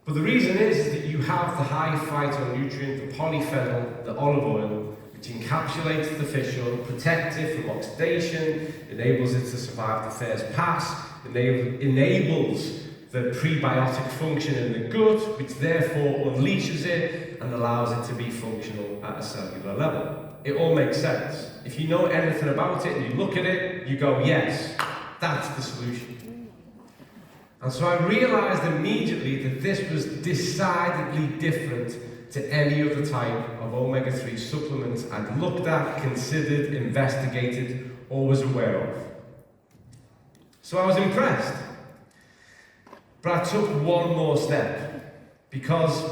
But the reason is that you have the high phytonutrient, the polyphenol, the olive oil, which encapsulates the fish oil, protects it from oxidation, enables it to survive the first pass, enables the prebiotic function in the gut, which therefore unleashes it and allows it to be functional at a cellular level. It all makes sense. If you know anything about it and you look at it, you go, yes, that's the solution. And so I realised immediately that this was decidedly different to any other type of omega-3 supplements I'd looked at, considered, investigated, or was aware of. So I was impressed. But I took one more step, because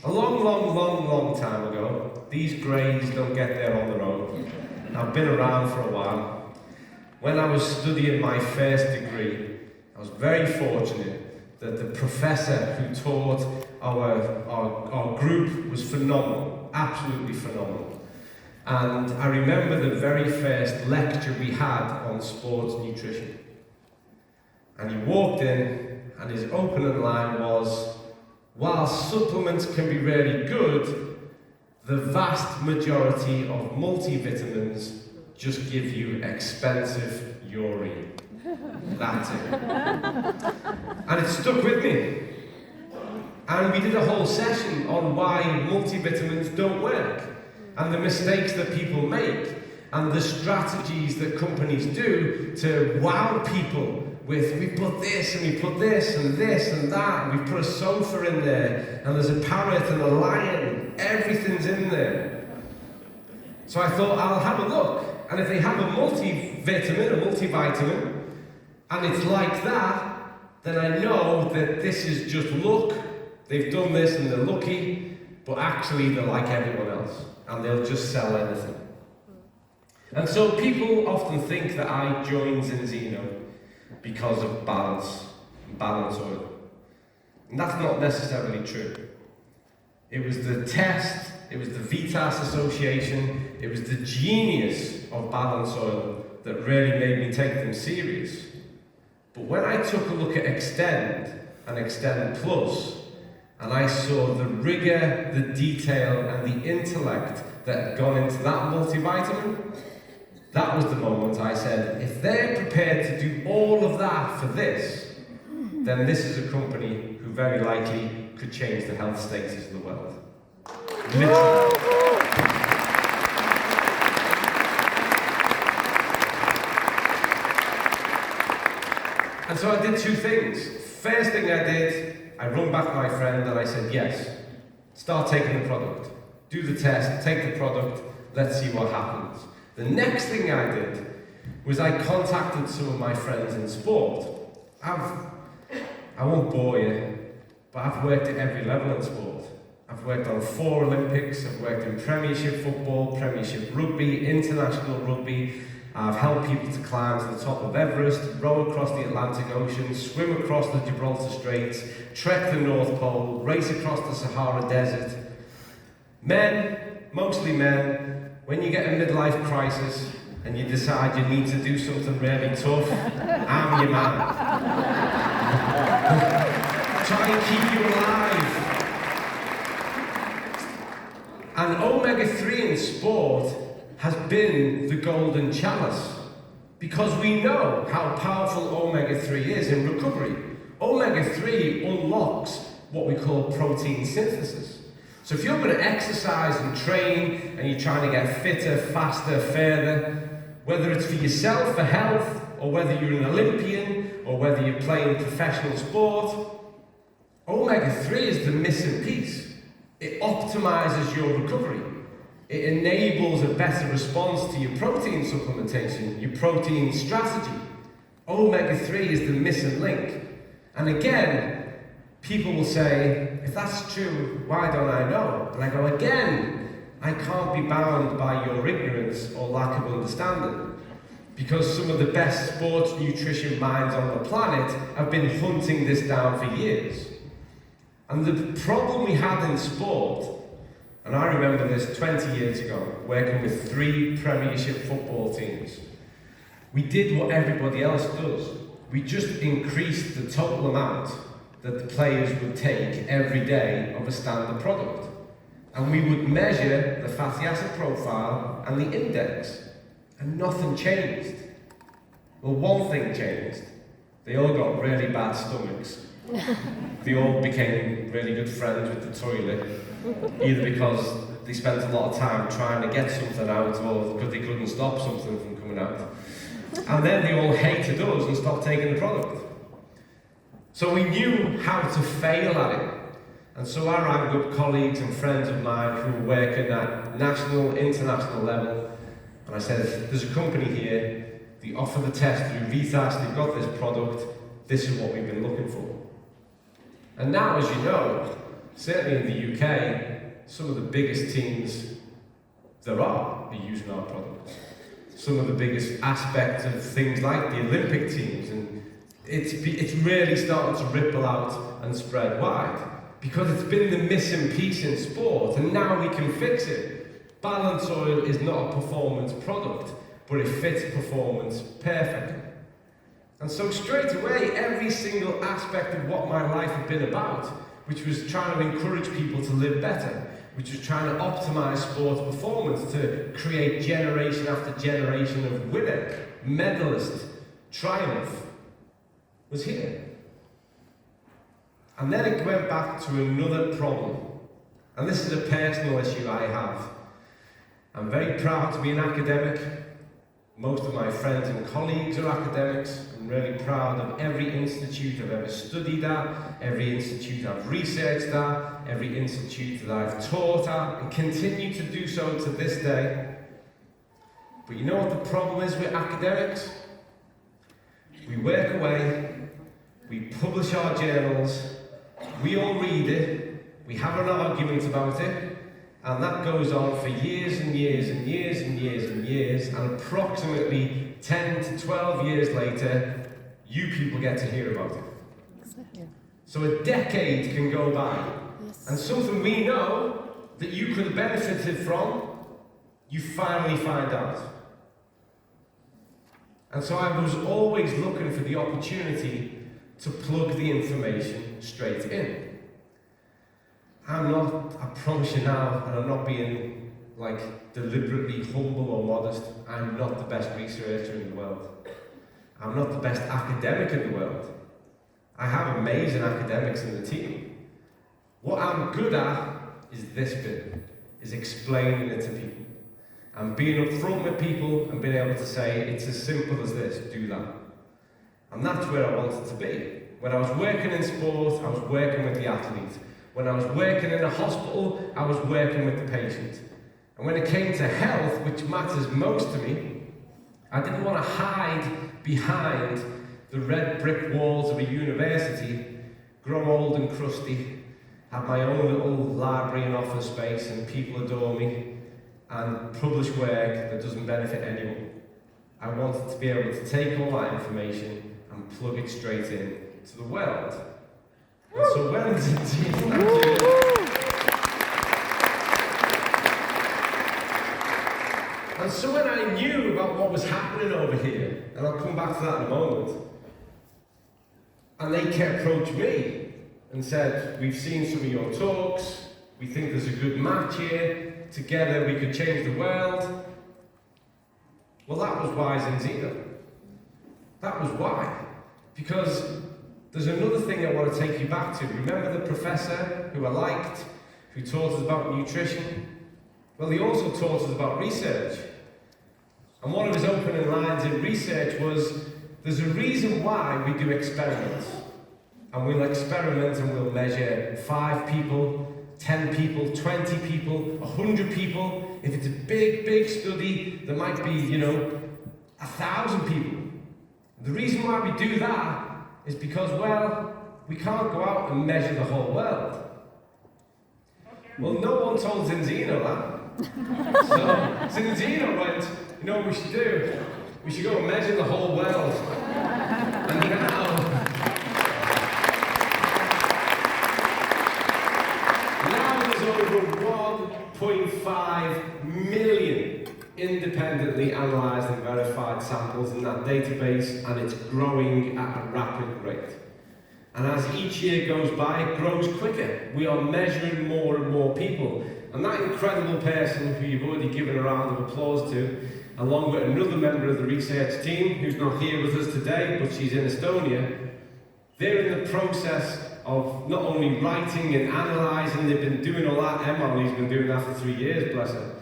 a long time ago, these greys don't get there on their own. I've been around for a while. When I was studying my first degree, I was very fortunate that the professor who taught our group was phenomenal, absolutely phenomenal. And I remember the very first lecture we had on sports nutrition. And he walked in, and his opening line was, while supplements can be really good, the vast majority of multivitamins just give you expensive urine. That's it. And it stuck with me. And we did a whole session on why multivitamins don't work, and the mistakes that people make, and the strategies that companies do to wow people with, we put this, and we put this, and this, and that, and we put a sofa in there, and there's a parrot and a lion, everything's in there. So I thought, I'll have a look, and if they have a multivitamin, a multivitamin, and it's like that, then I know that this is just luck, they've done this and they're lucky, but actually they're like everyone else, and they'll just sell anything. And so people often think that I joined Zinzino because of balance oil. And that's not necessarily true. It was the test, it was the Vitas Association, it was the genius of balance oil that really made me take them serious. But when I took a look at Extend and Extend Plus, and I saw the rigor, the detail, and the intellect that had gone into that multivitamin, that was the moment I said, if they're prepared to do all of that for this, then this is a company who very likely could change the health status of the world. Literally. And so I did two things. First thing I did, I rung back my friend and I said, yes, start taking the product. Do the test, take the product, let's see what happens. The next thing I did was I contacted some of my friends in sport. I won't bore you, but I've worked at every level in sport. I've worked on 4 Olympics, I've worked in Premiership football, Premiership rugby, international rugby. I've helped people to climb to the top of Everest, row across the Atlantic Ocean, swim across the Gibraltar Straits, trek the North Pole, race across the Sahara Desert. Men, mostly men, when you get a midlife crisis and you decide you need to do something really tough, I'm your man. Try and keep you alive. And omega-3 in sport has been the golden chalice, because we know how powerful omega-3 is in recovery. Omega-3 unlocks what we call protein synthesis. So if you're going to exercise and train and you're trying to get fitter, faster, further, whether it's for yourself, for health, or whether you're an Olympian, or whether you're playing professional sport, omega-3 is the missing piece. It optimizes your recovery. It enables a better response to your protein supplementation, your protein strategy. Omega-3 is the missing link. And again, people will say, if that's true, why don't I know? And I go, again, I can't be bound by your ignorance or lack of understanding, because some of the best sports nutrition minds on the planet have been hunting this down for years. And the problem we had in sport, and I remember this 20 years ago, working with 3 Premiership football teams, we did what everybody else does. We just increased the total amount that the players would take every day of a standard product. And we would measure the fatty acid profile and the index, and nothing changed. Well, one thing changed. They all got really bad stomachs. They all became really good friends with the toilet, either because they spent a lot of time trying to get something out or because they couldn't stop something from coming out. And then they all hated us and stopped taking the product. So we knew how to fail at it. And so I rang up colleagues and friends of mine who were working at national, international level, and I said, there's a company here, they offer the test through VITAS, they've got this product, this is what we've been looking for. And now, as you know, certainly in the UK, some of the biggest teams there are using our products. Some of the biggest aspects of things like the Olympic teams, and it's really starting to ripple out and spread wide. Because it's been the missing piece in sport, and now we can fix it. Balance oil is not a performance product, but it fits performance perfectly. And so straight away, every single aspect of what my life had been about, which was trying to encourage people to live better, which was trying to optimize sports performance to create generation after generation of winner, medalist, triumph, was here. And then it went back to another problem. And this is a personal issue I have. I'm very proud to be an academic. Most of my friends and colleagues are academics. I'm really proud of every institute I've ever studied at, every institute I've researched at, every institute that I've taught at, and continue to do so to this day. But you know what the problem is with academics? We work away, we publish our journals, we all read it, we have an argument about it, and that goes on for years and years and years and years and years, and approximately 10 to 12 years later, you people get to hear about it. Exactly. So a decade can go by, and something we know that you could have benefited from, you finally find out. And so I was always looking for the opportunity to plug the information straight in. I'm not, I promise you now, and I'm not being like deliberately humble or modest, I'm not the best researcher in the world. I'm not the best academic in the world. I have amazing academics in the team. What I'm good at is this bit, is explaining it to people. And being upfront with people and being able to say, it's as simple as this, do that. And that's where I wanted to be. When I was working in sport, I was working with the athlete. When I was working in a hospital, I was working with the patient. And when it came to health, which matters most to me, I didn't want to hide behind the red brick walls of a university, grow old and crusty, have my own little library and office space and people adore me, and publish work that doesn't benefit anyone. I wanted to be able to take all that information and plug it straight in to the world. And so when And so when I knew about what was happening over here, and I'll come back to that in a moment, and they approached me and said, we've seen some of your talks, we think there's a good match here, together we could change the world. Well, that was why Zinzino. That was why. Because there's another thing I want to take you back to. Remember the professor who I liked, who taught us about nutrition? Well, he also taught us about research. And one of his opening lines in research was, there's a reason why we do experiments. And we'll experiment and we'll measure 5 people, 10 people, 20 people, 100 people. If it's a big, big study, there might be, 1,000 people. The reason why we do that is because, well, we can't go out and measure the whole world. Well, no one told Zinzino that. So Zinzino went, you know what we should do? We should go and measure the whole world. And now there's over 1.5 million independently analysed and verified samples in that database, and it's growing at a rapid rate. And as each year goes by, it grows quicker. We are measuring more and more people. And that incredible person who you've already given a round of applause to, along with another member of the research team who's not here with us today, but she's in Estonia, they're in the process of not only writing and analysing, they've been doing all that. Emily's been doing that for 3 years, bless her.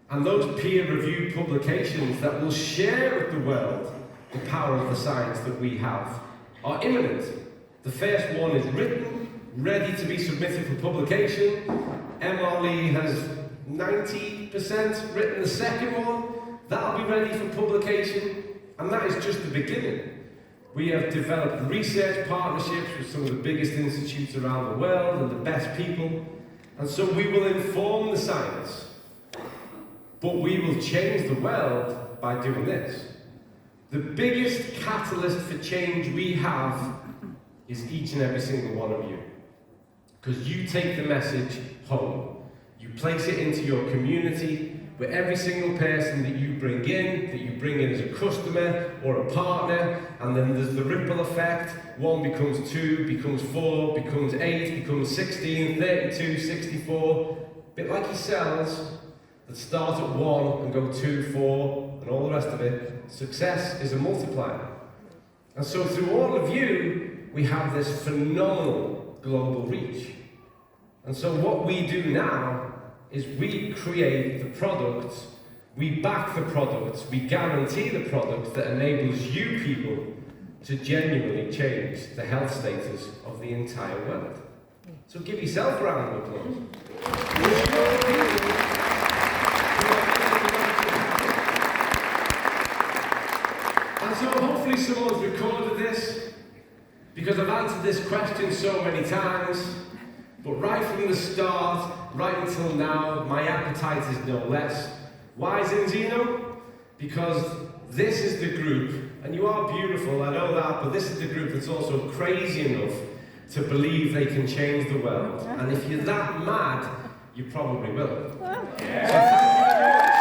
And those peer-reviewed publications that will share with the world the power of the science that we have are imminent. The first one is written, ready to be submitted for publication. Emily has 90% written the second one. That'll be ready for publication. And that is just the beginning. We have developed research partnerships with some of the biggest institutes around the world and the best people. And so we will inform the science, but we will change the world by doing this. The biggest catalyst for change we have is each and every single one of you. Because you take the message home. You place it into your community, where every single person that you bring in as a customer or a partner, and then there's the ripple effect. 1 becomes 2, becomes 4, becomes 8, becomes 16, 32, 64. A bit like your cells that start at 1 and go 2, 4, and all the rest of it. Success is a multiplier. And so through all of you, we have this phenomenal global reach. And so what we do now is we create the products, we back the products, we guarantee the products that enables you people to genuinely change the health status of the entire world. So give yourself a round of applause. And so hopefully someone's recorded this, because I've answered this question so many times, but right from the start, right until now, my appetite is no less. Why Zinzino? Because this is the group, and you are beautiful, I know that, but this is the group that's also crazy enough to believe they can change the world. And if you're that mad, you probably will. So thank you very much.